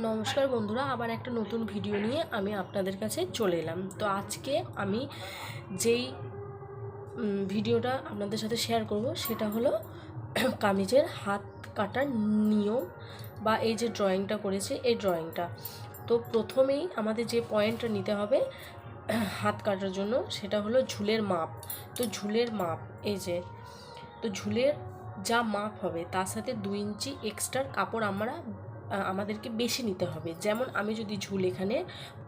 নমস্কার বন্ধুরা, আবার একটা নতুন ভিডিও নিয়ে আমি আপনাদের কাছে চলে এলাম। তো আজকে আমি যেই ভিডিওটা আপনাদের সাথে শেয়ার করব সেটা হলো কামিজের হাত কাটার নিয়ম বা এই যে ড্রয়িংটা করেছে এই ড্রয়িংটা। তো প্রথমেই আমাদের যে পয়েন্টটা নিতে হবে হাত কাটার জন্য সেটা হলো ঝুলের মাপ। তো ঝুলের মাপ এই যে, তো ঝুলের যা মাপ হবে তার সাথে 2 ইঞ্চি এক্সট্রা কাপড় আমাদেরকে বেশি নিতে হবে। যেমন আমি যদি ঝুল এখানে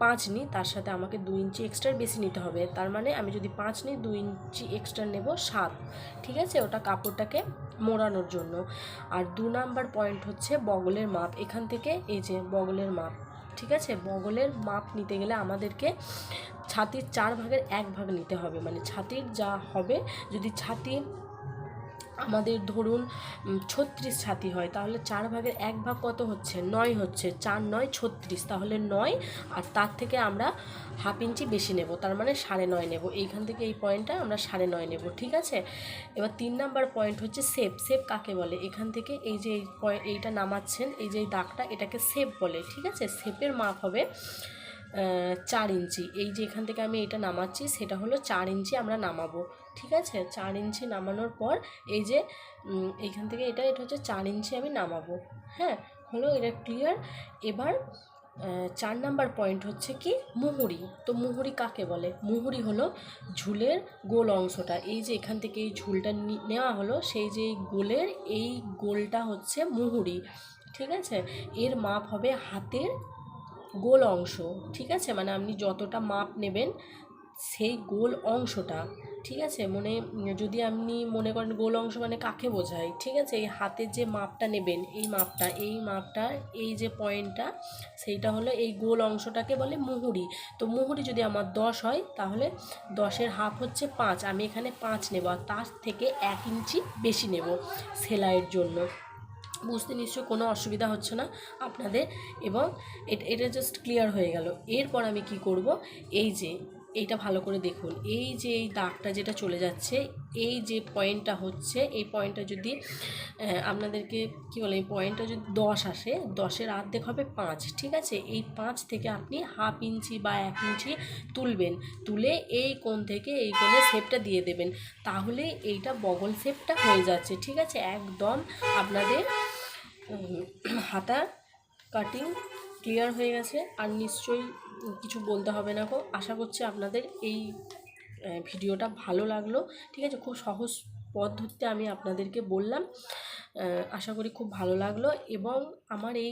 5 নিই, তার সাথে আমাকে 2 ইঞ্চি এক্সট্রা বেশি নিতে হবে। তার মানে আমি যদি 5 নিই, 2 ইঞ্চি এক্সট্রা নেব 7। ঠিক আছে, ওটা কাপড়টাকে মোড়ানোর জন্য। আর 2 নাম্বার পয়েন্ট হচ্ছে বগলের মাপ। এখান থেকে এই যে বগলের মাপ, ঠিক আছে, বগলের মাপ নিতে গেলে আমাদেরকে ছাতির 4 ভাগের 1 ভাগ নিতে হবে। মানে ছাতির যা হবে, যদি ছাতি আমাদের ধরুন 36 ছাতি হয়, তাহলে 4 ভাগের 1 ভাগ কত হচ্ছে? 9 হচ্ছে। 4 9 36, তাহলে 9। আর তার থেকে আমরা হাফ ইঞ্চি বেশি নেব, তার মানে 9.5 নেব। এইখান থেকে এই পয়েন্টটা আমরা 9.5 নেব। ঠিক আছে, এবার 3 নাম্বার পয়েন্ট হচ্ছে শেপ। শেপ কাকে বলে? এখান থেকে এই যে এইটা নামাচ্ছেন, এই যে দাগটা, এটাকে শেপ বলে। ঠিক আছে, শেপের মাপ হবে 4 ইঞ্চি। এই যে এখান থেকে আমি এটা নামাচ্ছি, সেটা হলো 4 ইঞ্চি আমরা নামাবো। ঠিক আছে, 4 ইঞ্চি নামানোর পর এই যে এইখান থেকে এটা হচ্ছে 4 ইঞ্চি আমি নামাবো। হ্যাঁ, হলো, এটা ক্লিয়ার। এবার 4 নাম্বার পয়েন্ট হচ্ছে কি মুহুরি। তো মুহুরি কাকে বলে? মুহুরি হলো ঝুলের গোল অংশটা। এই যে এখান থেকে এই ঝুলটা নেওয়া হলো, সেই যে গোলের এই গোলটা হচ্ছে মুহুরি। ঠিক আছে, এর মাপ হবে হাতের গোল অংশ। ঠিক আছে, মানে আপনি যতটা মাপ নেবেন সেই গোল অংশটা। ঠিক আছে, যদি আপনি মনে করেন গোল অংশ মানে কাকে বোঝায়, ঠিক আছে, এই হাতের যে মাপটা নেবেন, এই মাপটা এই যে পয়েন্টটা, সেইটা হলো এই গোল অংশটাকে বলে মুহুরি। তো মুহুরি যদি আমার 10 হয়, তাহলে 10-এর হাফ হচ্ছে 5। আমি এখানে 5 নেব, আর তার থেকে 1 ইঞ্চি বেশি নেব সেলাইয়ের জন্য। বুঝতে নিশ্চয়ই কোনো অসুবিধা হচ্ছে না আপনাদের, এবং এটা জাস্ট ক্লিয়ার হয়ে গেল। এরপর আমি কি করব, এই যে এইটা ভালো করে দেখুন, এই যে এই দাগটা যেটা চলে যাচ্ছে, এই যে পয়েন্টটা হচ্ছে, এই পয়েন্টটা যদি আপনাদেরকে কি বলে, এই পয়েন্টটা যদি 10 আসে, 10-এর অর্ধেক হবে 5। ঠিক আছে, এই 5 থেকে আপনি হাফ ইঞ্চি বা 1 ইঞ্চি তুলবেন, তুলে এই কোণ থেকে এই কোণে শেপটা দিয়ে দেবেন, তাহলে এইটা বগল শেপটা হয়ে যাচ্ছে। ঠিক আছে, একদম আপনাদের হাতা কাটিং ক্লিয়ার হয়ে গেছে। আর নিশ্চয়ই কিছু বলতে হবে না গো। আশা করছি আপনাদের এই ভিডিওটা ভালো লাগলো। ঠিক আছে, খুব সহজ পদ্ধতিতে আমি আপনাদেরকে বললাম। আশা করি খুব ভালো লাগলো, এবং আমার এই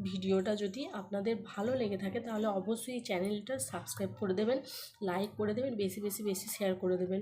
ভিডিওটা যদি আপনাদের ভালো লেগে থাকে তাহলে অবশ্যই চ্যানেলটা সাবস্ক্রাইব করে দেবেন, লাইক করে দেবেন, বেশি বেশি শেয়ার করে দেবেন।